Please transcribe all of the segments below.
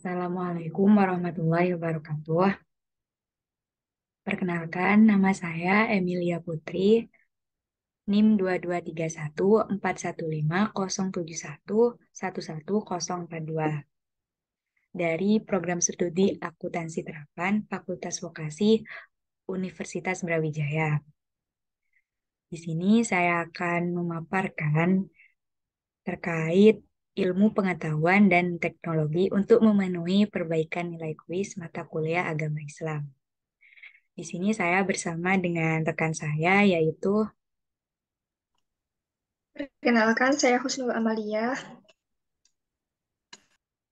Assalamualaikum warahmatullahi wabarakatuh. Perkenalkan, nama saya Emilia Putri, NIM 22314150711142 dari Program Studi Akuntansi Terapan Fakultas Vokasi Universitas Brawijaya. Di sini saya akan memaparkan terkait ilmu pengetahuan dan teknologi untuk memenuhi perbaikan nilai kuis mata kuliah agama Islam. Di sini saya bersama dengan rekan saya yaitu Perkenalkan, saya Husnul Amalia.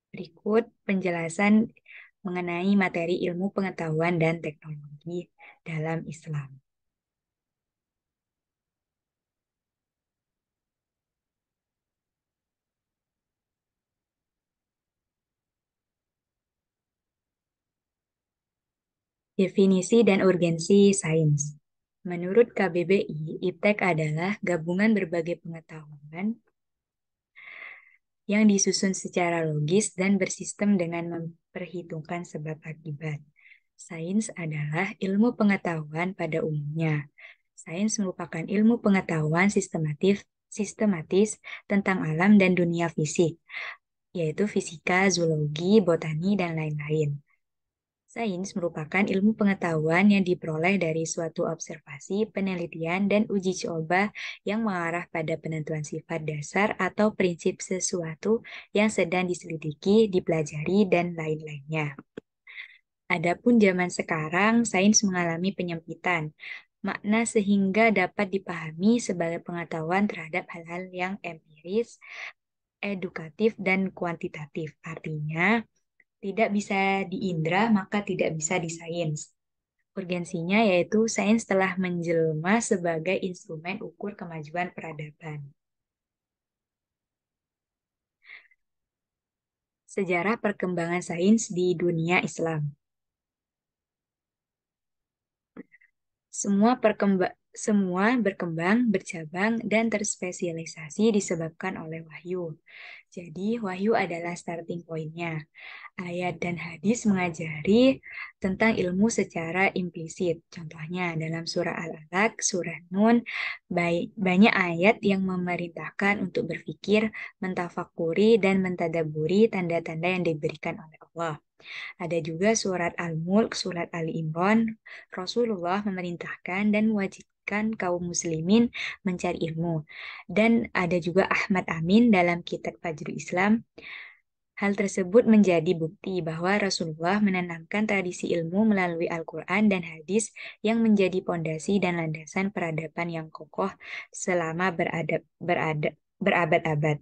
berikut penjelasan mengenai materi ilmu pengetahuan dan teknologi dalam Islam. Definisi dan urgensi sains. Menurut KBBI, IPTEK adalah gabungan berbagai pengetahuan yang disusun secara logis dan bersistem dengan memperhitungkan sebab akibat. Sains adalah ilmu pengetahuan pada umumnya. Sains merupakan ilmu pengetahuan sistematis tentang alam dan dunia fisik, yaitu fisika, zoologi, botani, dan lain-lain. Sains merupakan ilmu pengetahuan yang diperoleh dari suatu observasi, penelitian, dan uji coba yang mengarah pada penentuan sifat dasar atau prinsip sesuatu yang sedang diselidiki, dipelajari, dan lain-lainnya. Adapun zaman sekarang, sains mengalami penyempitan makna sehingga dapat dipahami sebagai pengetahuan terhadap hal-hal yang empiris, edukatif, dan kuantitatif. Artinya, tidak bisa diindra, maka tidak bisa disains. Urgensinya yaitu sains telah menjelma sebagai instrumen ukur kemajuan peradaban. Sejarah perkembangan sains di dunia Islam. Semua berkembang, bercabang, dan terspesialisasi disebabkan oleh wahyu. Jadi, wahyu adalah starting point-nya. Ayat dan hadis mengajari tentang ilmu secara implisit. Contohnya, dalam surah Al-Alaq, surah Nun, banyak ayat yang memerintahkan untuk berpikir, mentafakuri, dan mentadaburi tanda-tanda yang diberikan oleh Allah. Ada juga surat Al-Mulk, surat Ali Imran, Rasulullah memerintahkan dan mewajibkan kaum muslimin mencari ilmu. Dan ada juga Ahmad Amin dalam kitab Fajrul Islam. Hal tersebut menjadi bukti bahwa Rasulullah menanamkan tradisi ilmu melalui Al-Quran dan hadis yang menjadi pondasi dan landasan peradaban yang kokoh selama berabad-abad.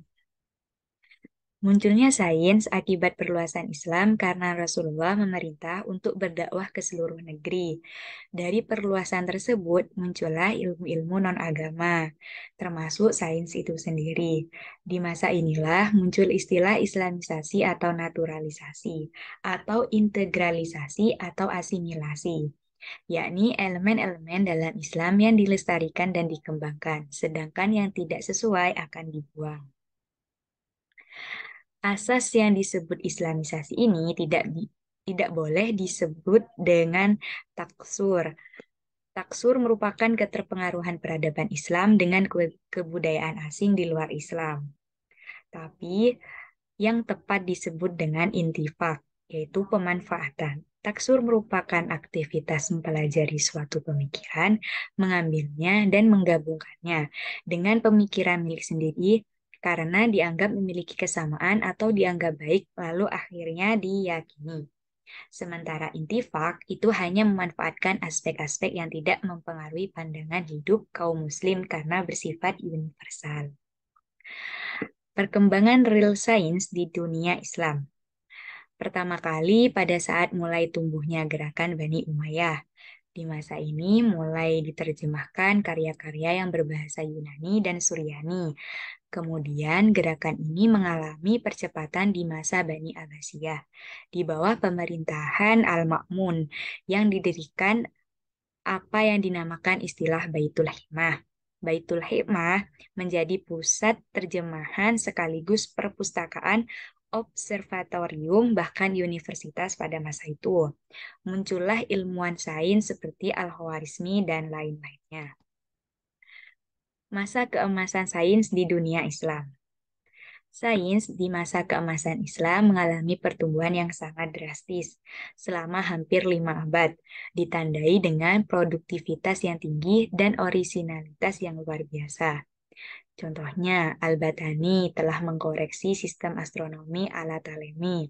Munculnya sains akibat perluasan Islam karena Rasulullah memerintah untuk berdakwah ke seluruh negeri. Dari perluasan tersebut muncullah ilmu-ilmu non-agama, termasuk sains itu sendiri. Di masa inilah muncul istilah Islamisasi atau naturalisasi, atau integralisasi atau asimilasi, yakni elemen-elemen dalam Islam yang dilestarikan dan dikembangkan, sedangkan yang tidak sesuai akan dibuang. Asas yang disebut Islamisasi ini tidak boleh disebut dengan taksur. Taksur merupakan keterpengaruhan peradaban Islam dengan kebudayaan asing di luar Islam. Tapi yang tepat disebut dengan intifak, yaitu pemanfaatan. Taksur merupakan aktivitas mempelajari suatu pemikiran, mengambilnya dan menggabungkannya dengan pemikiran milik sendiri karena dianggap memiliki kesamaan atau dianggap baik lalu akhirnya diyakini. Sementara intifak itu hanya memanfaatkan aspek-aspek yang tidak mempengaruhi pandangan hidup kaum muslim karena bersifat universal. Perkembangan real science di dunia Islam. Pertama kali pada saat mulai tumbuhnya gerakan Bani Umayyah. Di masa ini mulai diterjemahkan karya-karya yang berbahasa Yunani dan Suryani. Kemudian gerakan ini mengalami percepatan di masa Bani Abbasiyah di bawah pemerintahan Al-Ma'mun yang didirikan apa yang dinamakan istilah Baitul Hikmah. Baitul Hikmah menjadi pusat terjemahan sekaligus perpustakaan observatorium, bahkan universitas pada masa itu. Muncullah ilmuwan sains seperti Al-Khwarizmi dan lain-lainnya. Masa keemasan sains di dunia Islam. Sains di masa keemasan Islam mengalami pertumbuhan yang sangat drastis selama hampir 5 abad, ditandai dengan produktivitas yang tinggi dan orisinalitas yang luar biasa. Contohnya, Al-Batani telah mengkoreksi sistem astronomi ala Ptolemy.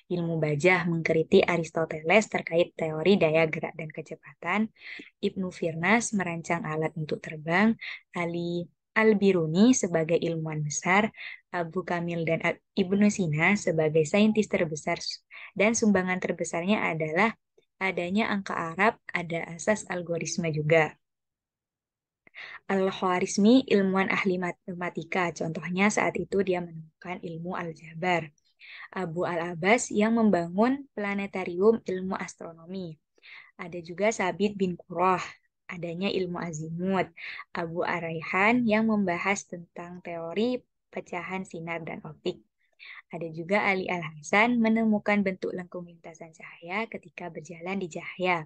Ilmu Bajah mengkritik Aristoteles terkait teori daya gerak dan kecepatan. Ibnu Firnas merancang alat untuk terbang. Ali Al-Biruni sebagai ilmuwan besar. Abu Kamil dan Ibnu Sina sebagai saintis terbesar. Dan sumbangan terbesarnya adalah adanya angka Arab, ada asas algoritma juga. Al-Khwarizmi ilmuwan ahli matematika, contohnya saat itu dia menemukan ilmu aljabar. Abu Al-Abbas yang membangun planetarium ilmu astronomi. Ada juga Sabit bin Qurrah, adanya ilmu azimut. Abu Araihan yang membahas tentang teori pecahan sinar dan optik. Ada juga Ali Al-Hasan menemukan bentuk lengkung lintasan cahaya ketika berjalan di cahaya.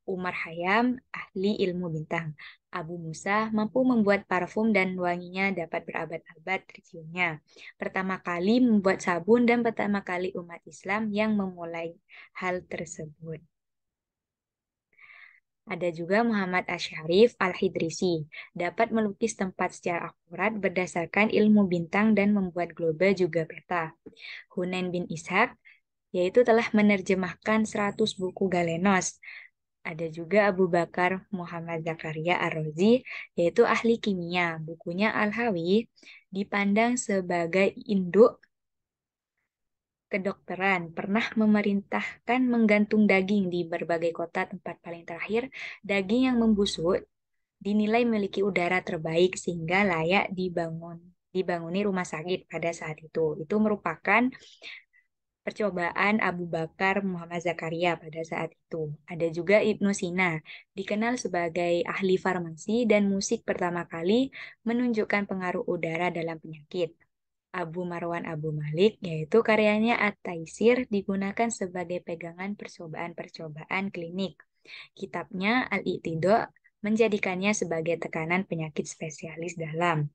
Umar Khayyam, ahli ilmu bintang. Abu Musa mampu membuat parfum dan wanginya dapat berabad-abad terciumnya. Pertama kali membuat sabun dan pertama kali umat Islam yang memulai hal tersebut. Ada juga Muhammad Asy'arif Al-Hidrisi, dapat melukis tempat secara akurat berdasarkan ilmu bintang dan membuat globe juga peta. Hunain bin Ishaq, yaitu telah menerjemahkan 100 buku Galenos. Ada juga Abu Bakar Muhammad Zakaria Ar-Razi, yaitu ahli kimia. Bukunya Al-Hawi dipandang sebagai induk kedokteran, pernah memerintahkan menggantung daging di berbagai kota. Tempat paling terakhir, daging yang membusuk dinilai memiliki udara terbaik sehingga layak dibanguni rumah sakit pada saat itu. Itu merupakan percobaan Abu Bakar Muhammad Zakaria pada saat itu. Ada juga Ibnu Sina, dikenal sebagai ahli farmasi dan musik pertama kali menunjukkan pengaruh udara dalam penyakit. Abu Marwan Abu Malik, yaitu karyanya At-Taisir digunakan sebagai pegangan percobaan-percobaan klinik. Kitabnya Al-Iqtida menjadikannya sebagai tekanan penyakit spesialis dalam.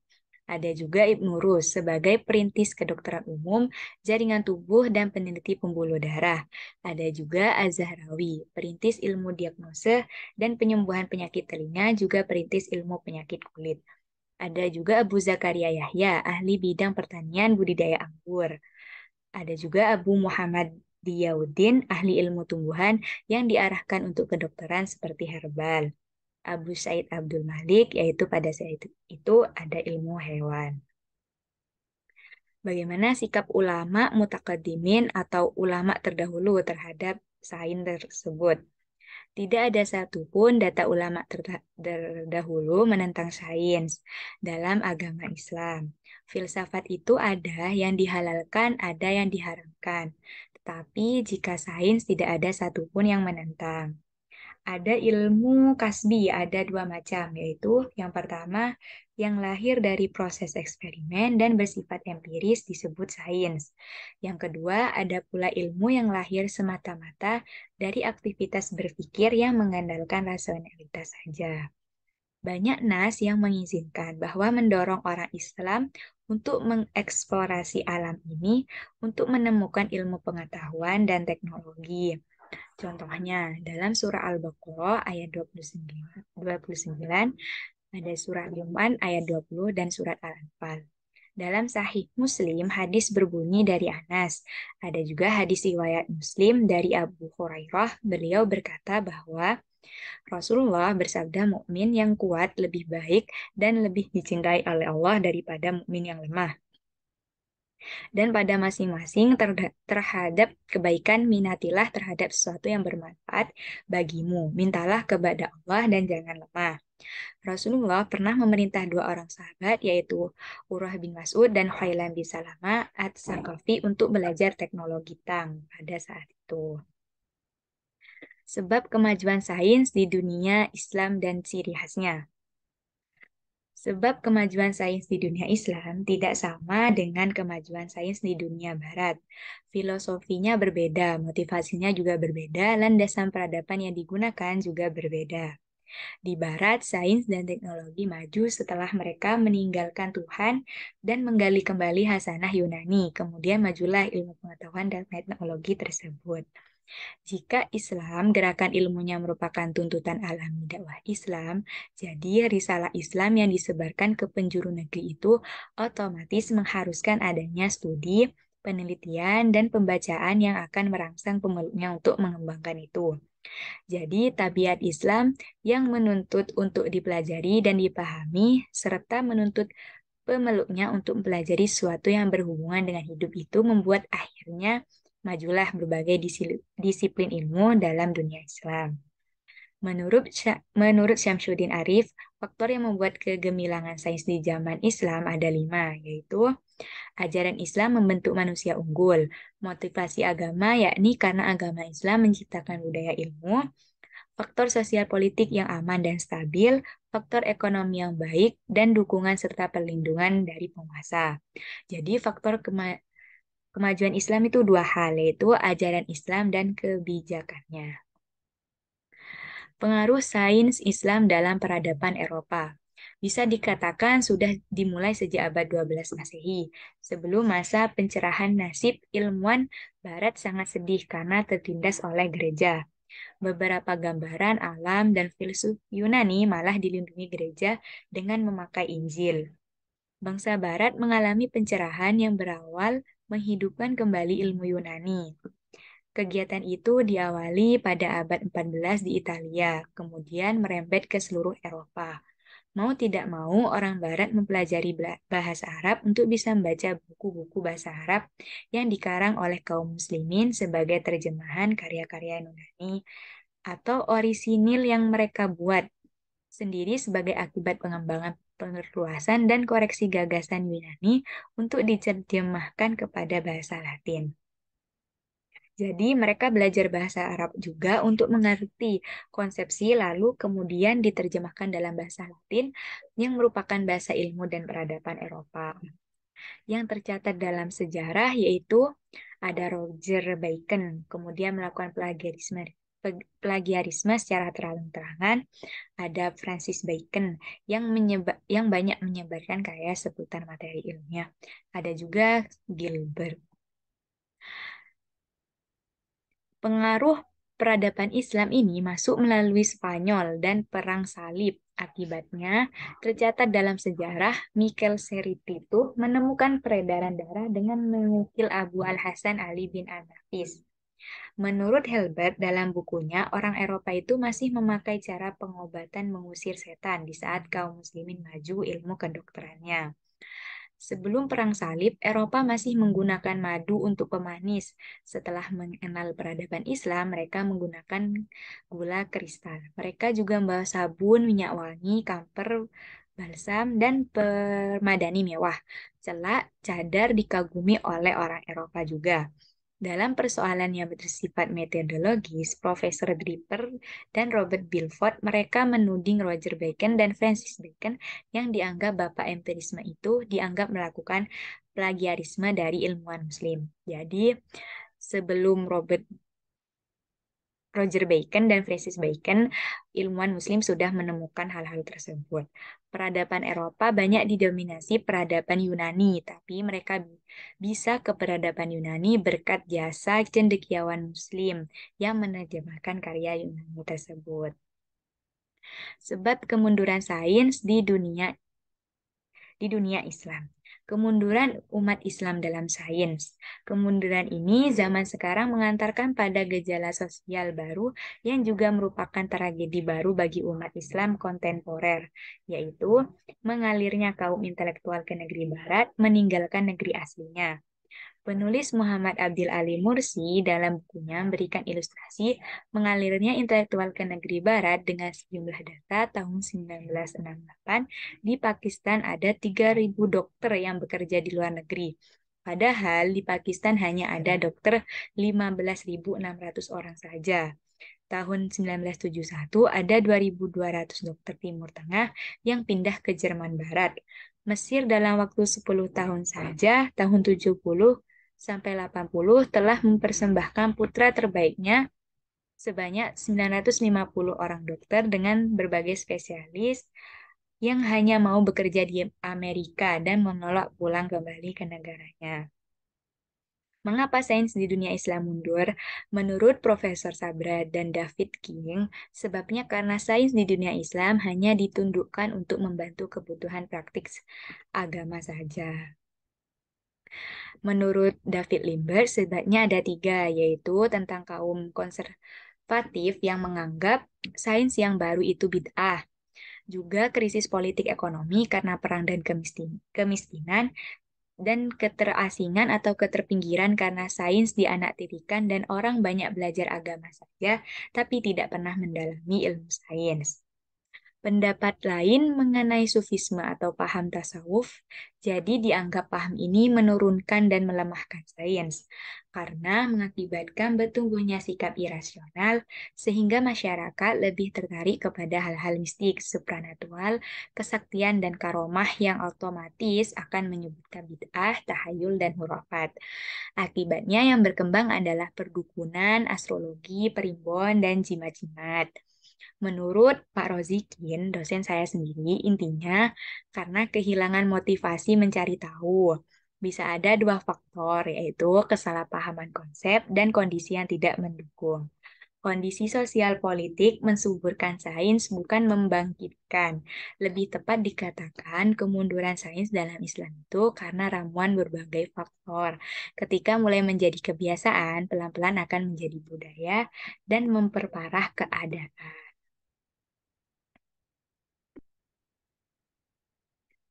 Ada juga Ibnu Rus sebagai perintis kedokteran umum, jaringan tubuh, dan peneliti pembuluh darah. Ada juga Az-Zahrawi, perintis ilmu diagnose dan penyembuhan penyakit telinga, juga perintis ilmu penyakit kulit. Ada juga Abu Zakaria Yahya, ahli bidang pertanian budidaya anggur. Ada juga Abu Muhammad Diyauddin, ahli ilmu tumbuhan yang diarahkan untuk kedokteran seperti herbal. Abu Said Abdul Malik, yaitu pada saat itu ada ilmu hewan. Bagaimana sikap ulama mutakaddimin atau ulama terdahulu terhadap sains tersebut? Tidak ada satupun data ulama terdahulu menentang sains dalam agama Islam. Filsafat itu ada yang dihalalkan, ada yang diharamkan. Tetapi jika sains tidak ada satupun yang menentang. Ada ilmu kasbi, ada dua macam, yaitu yang pertama yang lahir dari proses eksperimen dan bersifat empiris disebut sains. Yang kedua, ada pula ilmu yang lahir semata-mata dari aktivitas berpikir yang mengandalkan rasionalitas saja. Banyak nas yang mengizinkan bahwa mendorong orang Islam untuk mengeksplorasi alam ini untuk menemukan ilmu pengetahuan dan teknologi. Contohnya, dalam surah Al-Baqarah ayat 29, ada surah Luqman ayat 20 dan surat Al-Anfal. Dalam Sahih Muslim, hadis berbunyi dari Anas. Ada juga hadis riwayat Muslim dari Abu Hurairah. Beliau berkata bahwa Rasulullah bersabda mukmin yang kuat lebih baik dan lebih dicintai oleh Allah daripada mukmin yang lemah. Dan pada masing-masing terhadap kebaikan minatilah terhadap sesuatu yang bermanfaat bagimu. Mintalah kepada Allah dan jangan lemah. Rasulullah pernah memerintah dua orang sahabat yaitu Urwah bin Mas'ud dan Khailan bin Salama At-Saqafi untuk belajar teknologi tang pada saat itu. Sebab kemajuan sains di dunia Islam dan ciri khasnya. Sebab kemajuan sains di dunia Islam tidak sama dengan kemajuan sains di dunia Barat. Filosofinya berbeda, motivasinya juga berbeda, landasan peradaban yang digunakan juga berbeda. Di Barat, sains dan teknologi maju setelah mereka meninggalkan Tuhan dan menggali kembali hasanah Yunani. Kemudian majulah ilmu pengetahuan dan teknologi tersebut. Jika Islam, gerakan ilmunya merupakan tuntutan alami dakwah Islam, jadi risalah Islam yang disebarkan ke penjuru negeri itu otomatis mengharuskan adanya studi, penelitian, dan pembacaan yang akan merangsang pemeluknya untuk mengembangkan itu. Jadi, tabiat Islam yang menuntut untuk dipelajari dan dipahami, serta menuntut pemeluknya untuk mempelajari sesuatu yang berhubungan dengan hidup itu membuat akhirnya majulah berbagai disiplin ilmu dalam dunia Islam. Menurut Syamsuddin Arif, faktor yang membuat kegemilangan sains di zaman Islam ada 5, yaitu ajaran Islam membentuk manusia unggul, motivasi agama yakni karena agama Islam menciptakan budaya ilmu, faktor sosial politik yang aman dan stabil, faktor ekonomi yang baik, dan dukungan serta perlindungan dari penguasa. Jadi faktor kemajuan Islam itu dua hal, yaitu ajaran Islam dan kebijakannya. Pengaruh sains Islam dalam peradaban Eropa. Bisa dikatakan sudah dimulai sejak abad 12 Masehi. Sebelum masa pencerahan, nasib ilmuwan Barat sangat sedih karena tertindas oleh gereja. Beberapa gambaran alam dan filsuf Yunani malah dilindungi gereja dengan memakai Injil. Bangsa Barat mengalami pencerahan yang berawal menghidupkan kembali ilmu Yunani. Kegiatan itu diawali pada abad 14 di Italia, kemudian merembet ke seluruh Eropa. Mau tidak mau, orang Barat mempelajari bahasa Arab untuk bisa membaca buku-buku bahasa Arab yang dikarang oleh kaum muslimin sebagai terjemahan karya-karya Yunani atau orisinil yang mereka buat sendiri sebagai akibat pengembangan perluasan dan koreksi gagasan Yunani untuk diterjemahkan kepada bahasa Latin. Jadi mereka belajar bahasa Arab juga untuk mengerti konsepsi lalu kemudian diterjemahkan dalam bahasa Latin yang merupakan bahasa ilmu dan peradaban Eropa. Yang tercatat dalam sejarah yaitu ada Roger Bacon, kemudian melakukan plagiarisme secara terang-terangan, ada Francis Bacon yang banyak menyebarkan karya seputar materi ilmiah. Ada juga Gilbert. Pengaruh peradaban Islam ini masuk melalui Spanyol dan Perang Salib. Akibatnya, tercatat dalam sejarah, Mikel Serritutu menemukan peredaran darah dengan mengukil Abu Al-Hasan Ali bin Al-Nafis. Menurut Hilbert, dalam bukunya, orang Eropa itu masih memakai cara pengobatan mengusir setan di saat kaum muslimin maju ilmu kedokterannya. Sebelum Perang Salib, Eropa masih menggunakan madu untuk pemanis. Setelah mengenal peradaban Islam, mereka menggunakan gula kristal. Mereka juga membawa sabun, minyak wangi, kamper, balsam, dan permadani mewah. Celak, cadar dikagumi oleh orang Eropa juga. Dalam persoalan yang bersifat metodologis, Profesor Draper dan Robert Bilford, mereka menuding Roger Bacon dan Francis Bacon yang dianggap bapak empirisme itu dianggap melakukan plagiarisme dari ilmuwan Muslim. Jadi, sebelum Roger Bacon dan Francis Bacon, ilmuwan Muslim sudah menemukan hal-hal tersebut. Peradaban Eropa banyak didominasi peradaban Yunani, tapi mereka bisa ke peradaban Yunani berkat jasa cendekiawan Muslim yang menerjemahkan karya Yunani tersebut. Sebab kemunduran sains di dunia Islam. Kemunduran umat Islam dalam sains. Kemunduran ini zaman sekarang mengantarkan pada gejala sosial baru yang juga merupakan tragedi baru bagi umat Islam kontemporer, yaitu mengalirnya kaum intelektual ke negeri barat meninggalkan negeri aslinya. Penulis Muhammad Abdil Ali Mursi dalam bukunya memberikan ilustrasi mengalirnya intelektual ke negeri barat dengan sejumlah data tahun 1968 di Pakistan ada 3.000 dokter yang bekerja di luar negeri. Padahal di Pakistan hanya ada dokter 15.600 orang saja. tahun 1971 ada 2.200 dokter Timur Tengah yang pindah ke Jerman Barat. Mesir dalam waktu 10 tahun saja, tahun 70 sampai 80 telah mempersembahkan putra terbaiknya sebanyak 950 orang dokter dengan berbagai spesialis yang hanya mau bekerja di Amerika dan menolak pulang kembali ke negaranya. Mengapa sains di dunia Islam mundur? Menurut Profesor Sabra dan David King, sebabnya karena sains di dunia Islam hanya ditundukkan untuk membantu kebutuhan praktik agama saja. Menurut David Limber, sebabnya ada tiga, yaitu tentang kaum konservatif yang menganggap sains yang baru itu bid'ah, juga krisis politik ekonomi karena perang dan kemiskinan, dan keterasingan atau keterpinggiran karena sains dianaktirikan dan orang banyak belajar agama saja, tapi tidak pernah mendalami ilmu sains. Pendapat lain mengenai sufisme atau paham tasawuf, jadi dianggap paham ini menurunkan dan melemahkan sains, karena mengakibatkan bertumbuhnya sikap irasional, sehingga masyarakat lebih tertarik kepada hal-hal mistik, supranatural, kesaktian, dan karomah yang otomatis akan menyebutkan bid'ah, tahayul, dan hurafat. Akibatnya yang berkembang adalah perdukunan, astrologi, perimbon, dan jimat-jimat. Menurut Pak Rozikin, dosen saya sendiri, intinya karena kehilangan motivasi mencari tahu. Bisa ada dua faktor, yaitu kesalahpahaman konsep dan kondisi yang tidak mendukung. Kondisi sosial politik mensuburkan sains bukan membangkitkan. Lebih tepat dikatakan kemunduran sains dalam Islam itu karena ramuan berbagai faktor. Ketika mulai menjadi kebiasaan, pelan-pelan akan menjadi budaya dan memperparah keadaan.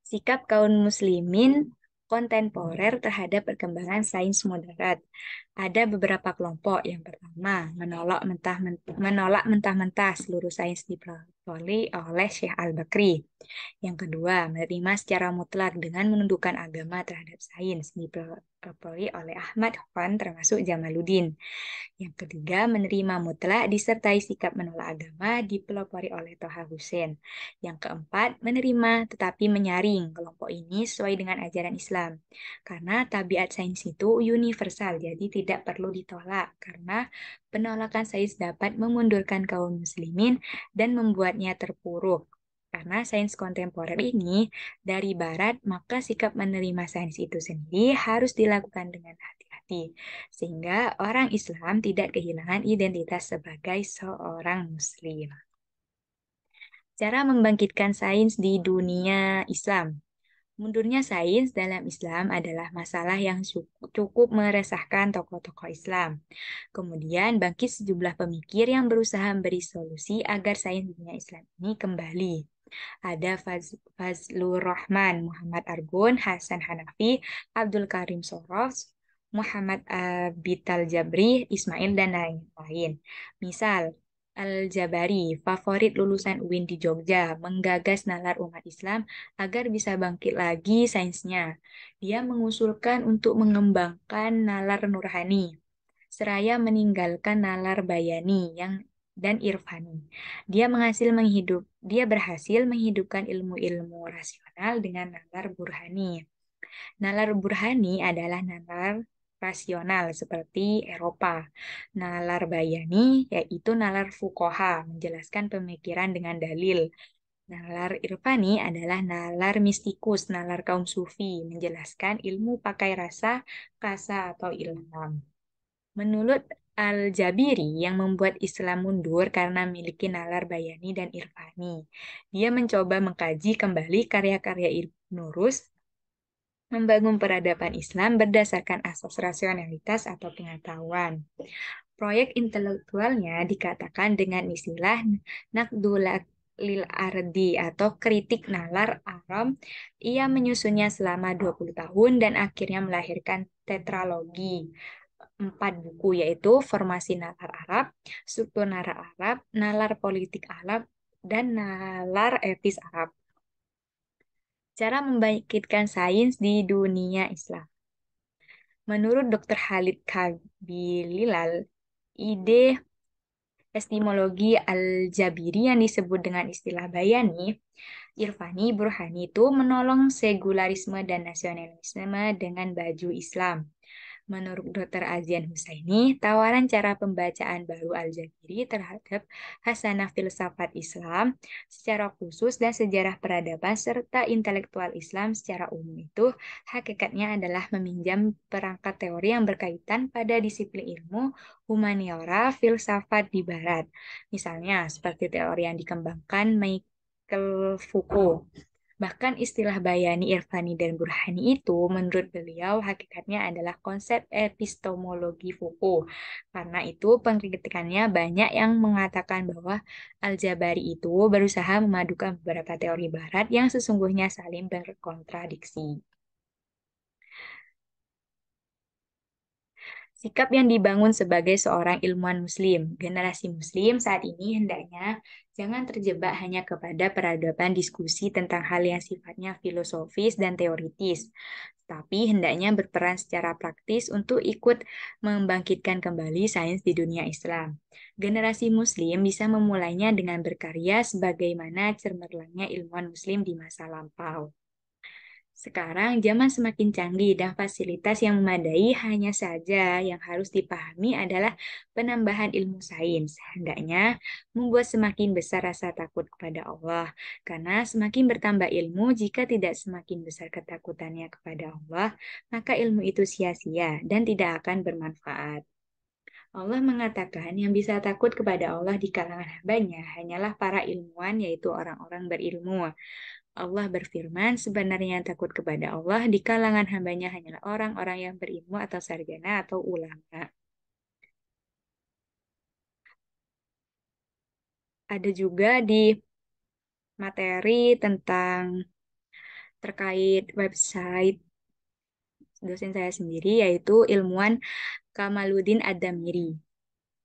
Sikap kaum muslimin kontemporer terhadap perkembangan sains moderat. Ada beberapa kelompok. Yang pertama, menolak mentah-mentah seluruh sains dipelopori oleh Syekh Al-Bakri. Yang kedua, menerima secara mutlak dengan menundukkan agama terhadap sains dipelopori oleh Ahmad Khan termasuk Jamaluddin. Yang ketiga, menerima mutlak disertai sikap menolak agama dipelopori oleh Toha Hussein. Yang keempat, menerima tetapi menyaring kelompok ini sesuai dengan ajaran Islam. Karena tabiat sains itu universal, jadi tidak perlu ditolak. Karena penolakan sains dapat memundurkan kaum muslimin dan membuatnya terpuruk. Karena sains kontemporer ini dari barat, maka sikap menerima sains itu sendiri harus dilakukan dengan hati-hati sehingga orang Islam tidak kehilangan identitas sebagai seorang Muslim. Cara membangkitkan sains di dunia Islam. Mundurnya sains dalam Islam adalah masalah yang cukup meresahkan tokoh-tokoh Islam. Kemudian bangkit sejumlah pemikir yang berusaha memberi solusi agar sains dunia Islam ini kembali. Ada Fazlur Rahman, Muhammad Argun, Hasan Hanafi, Abdul Karim Soros, Muhammad Abital Jabri, Ismail, dan lain-lain. Misal, Al-Jabari, favorit lulusan UIN di Jogja, menggagas nalar umat Islam agar bisa bangkit lagi sainsnya. Dia mengusulkan untuk mengembangkan nalar Nurhani, seraya meninggalkan nalar Bayani dan Irfani. Dia berhasil menghidupkan ilmu-ilmu rasional dengan nalar Burhani. Nalar Burhani adalah nalar rasional seperti Eropa. Nalar Bayani yaitu nalar fuqaha, menjelaskan pemikiran dengan dalil. Nalar Irfani adalah nalar mistikus, nalar kaum sufi, menjelaskan ilmu pakai rasa, kasa atau ilham. Menurut Al-Jabiri, yang membuat Islam mundur karena memiliki nalar Bayani dan Irfani. Dia mencoba mengkaji kembali karya-karya Ibn Rus, membangun peradaban Islam berdasarkan asas rasionalitas atau pengetahuan. Proyek intelektualnya dikatakan dengan istilah Naqdul lil Ardi atau kritik nalar Aram. Ia menyusunnya selama 20 tahun dan akhirnya melahirkan tetralogi 4 buku, yaitu Formasi Nalar Arab, Struktur Nalar Arab, Nalar Politik Arab, dan Nalar Etis Arab. Cara membangkitkan sains di dunia Islam. Menurut Dr. Khalid Kabililal, ide Etimologi Al-Jabiri yang disebut dengan istilah Bayani, Irfani, Burhani itu menolong sekularisme dan nasionalisme dengan baju Islam. Menurut Dr. Azian Husaini, tawaran cara pembacaan baru Al-Jabiri terhadap hasanah filsafat Islam secara khusus dan sejarah peradaban serta intelektual Islam secara umum itu hakikatnya adalah meminjam perangkat teori yang berkaitan pada disiplin ilmu humaniora filsafat di Barat. Misalnya seperti teori yang dikembangkan Michael Foucault. Bahkan istilah bayani, irfani, dan burhani itu menurut beliau hakikatnya adalah konsep epistemologi Foucault. Karena itu pengkritikannya banyak yang mengatakan bahwa Al-Jabari itu berusaha memadukan beberapa teori barat yang sesungguhnya saling berkontradiksi. Sikap yang dibangun sebagai seorang ilmuwan muslim. Generasi muslim saat ini hendaknya jangan terjebak hanya kepada peradaban diskusi tentang hal yang sifatnya filosofis dan teoritis, tapi hendaknya berperan secara praktis untuk ikut membangkitkan kembali sains di dunia Islam. Generasi muslim bisa memulainya dengan berkarya sebagaimana cemerlangnya ilmuwan muslim di masa lampau. Sekarang zaman semakin canggih dan fasilitas yang memadai, hanya saja yang harus dipahami adalah penambahan ilmu sains. Hendaknya membuat semakin besar rasa takut kepada Allah. Karena semakin bertambah ilmu, jika tidak semakin besar ketakutannya kepada Allah, maka ilmu itu sia-sia dan tidak akan bermanfaat. Allah mengatakan yang bisa takut kepada Allah di kalangan hambanya hanyalah para ilmuwan, yaitu orang-orang berilmu. Allah berfirman, sebenarnya yang takut kepada Allah di kalangan hambanya hanyalah orang-orang yang berilmu atau sarjana atau ulama. Ada juga di materi tentang terkait website dosen saya sendiri, yaitu ilmuwan Kamaluddin Ad-Damiri.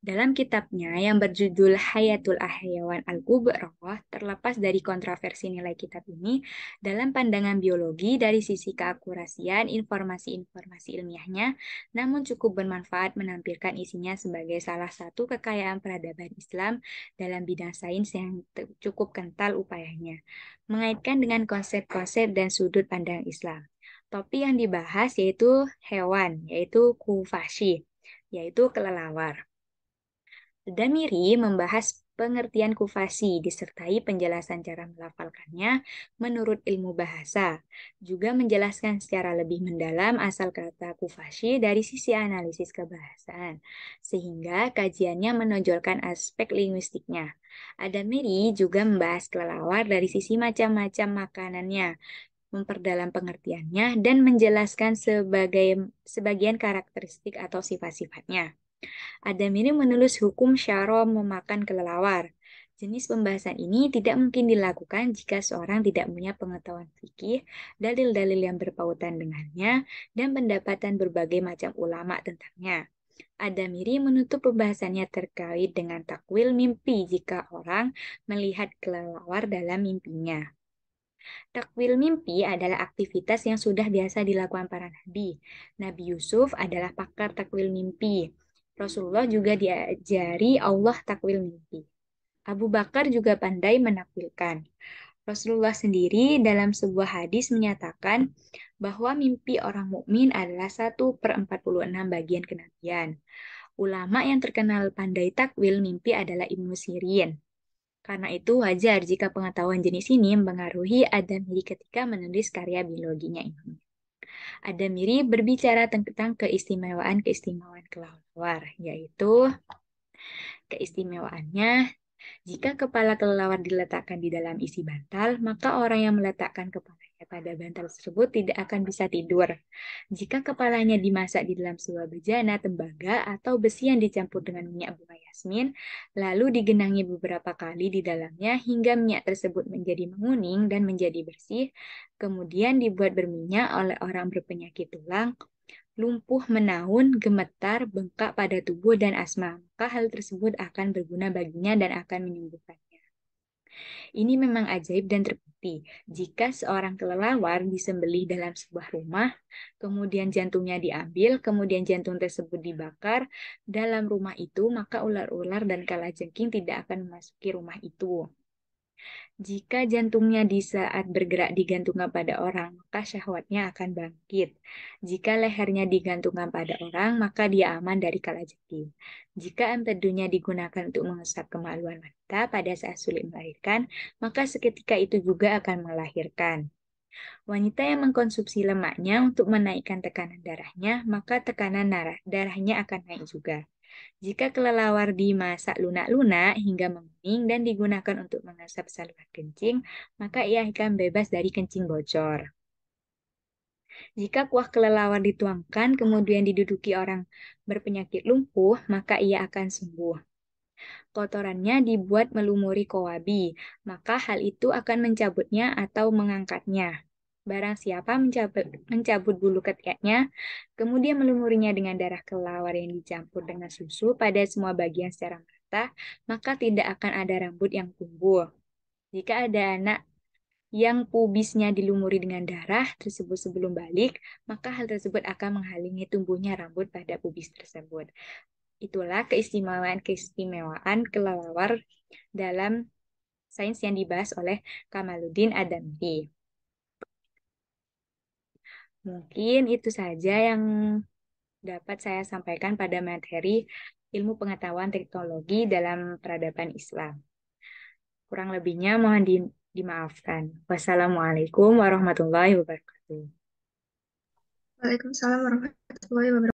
Dalam kitabnya yang berjudul Hayatul Ahyawan Al-Kubroh, terlepas dari kontroversi nilai kitab ini, dalam pandangan biologi dari sisi keakurasian informasi-informasi ilmiahnya, namun cukup bermanfaat menampilkan isinya sebagai salah satu kekayaan peradaban Islam dalam bidang sains yang cukup kental upayanya, mengaitkan dengan konsep-konsep dan sudut pandang Islam. Topik yang dibahas yaitu hewan, yaitu kufashi, yaitu kelelawar. Damiri membahas pengertian kufasi disertai penjelasan cara melafalkannya menurut ilmu bahasa. Juga menjelaskan secara lebih mendalam asal kata kufasi dari sisi analisis kebahasaan, sehingga kajiannya menonjolkan aspek linguistiknya. Adamiri juga membahas kelelawar dari sisi macam-macam makanannya, memperdalam pengertiannya, dan menjelaskan sebagian karakteristik atau sifat-sifatnya. Adamini menulis hukum syara memakan kelelawar. Jenis pembahasan ini tidak mungkin dilakukan jika seorang tidak punya pengetahuan fikih, dalil-dalil yang berpautan dengannya, dan pendapatan berbagai macam ulama tentangnya. Adamiri menutup pembahasannya terkait dengan takwil mimpi jika orang melihat kelelawar dalam mimpinya. Takwil mimpi adalah aktivitas yang sudah biasa dilakukan para nabi. Nabi Yusuf adalah pakar takwil mimpi. Rasulullah juga diajari Allah takwil mimpi. Abu Bakar juga pandai menakwilkan. Rasulullah sendiri dalam sebuah hadis menyatakan bahwa mimpi orang mukmin adalah 1/46 bagian kenabian. Ulama yang terkenal pandai takwil mimpi adalah Ibnu Sirin. Karena itu wajar jika pengetahuan jenis ini mempengaruhi Adamiri ketika menulis karya biologinya ini. Adamiri berbicara tentang keistimewaan-keistimewaan kelelawar, yaitu keistimewaannya jika kepala kelelawar diletakkan di dalam isi bantal, maka orang yang meletakkan kepalanya pada bantal tersebut tidak akan bisa tidur. Jika kepalanya dimasak di dalam sebuah bejana tembaga atau besi yang dicampur dengan minyak bunga yasmin, lalu digenangi beberapa kali di dalamnya hingga minyak tersebut menjadi menguning dan menjadi bersih, kemudian dibuat berminyak oleh orang berpenyakit tulang, lumpuh menahun, gemetar, bengkak pada tubuh, dan asma, maka hal tersebut akan berguna baginya dan akan menyembuhkannya. Ini memang ajaib dan terbukti. Jika seorang kelelawar disembelih dalam sebuah rumah, kemudian jantungnya diambil, kemudian jantung tersebut dibakar dalam rumah itu, maka ular-ular dan kalajengking tidak akan memasuki rumah itu. Jika jantungnya di saat bergerak digantungkan pada orang, maka syahwatnya akan bangkit. Jika lehernya digantungkan pada orang, maka dia aman dari kalajengking. Jika empedunya digunakan untuk mengusap kemaluan wanita pada saat sulit melahirkan, maka seketika itu juga akan melahirkan. Wanita yang mengkonsumsi lemaknya untuk menaikkan tekanan darahnya, maka tekanan darahnya akan naik juga. Jika kelelawar dimasak lunak-lunak hingga menguning dan digunakan untuk mengasap saluran kencing, maka ia akan bebas dari kencing bocor. Jika kuah kelelawar dituangkan kemudian diduduki orang berpenyakit lumpuh, maka ia akan sembuh. Kotorannya dibuat melumuri kowabi, maka hal itu akan mencabutnya atau mengangkatnya. Barang siapa mencabut bulu ketiaknya, kemudian melumurinya dengan darah kelelawar yang dicampur dengan susu pada semua bagian secara merata, maka tidak akan ada rambut yang tumbuh. Jika ada anak yang pubisnya dilumuri dengan darah tersebut sebelum balik, maka hal tersebut akan menghalangi tumbuhnya rambut pada pubis tersebut. Itulah keistimewaan kelelawar dalam sains yang dibahas oleh Kamaluddin Adamri. Mungkin itu saja yang dapat saya sampaikan pada materi ilmu pengetahuan teknologi dalam peradaban Islam. Kurang lebihnya mohon dimaafkan. Wassalamualaikum warahmatullahi wabarakatuh. Waalaikumsalam warahmatullahi wabarakatuh.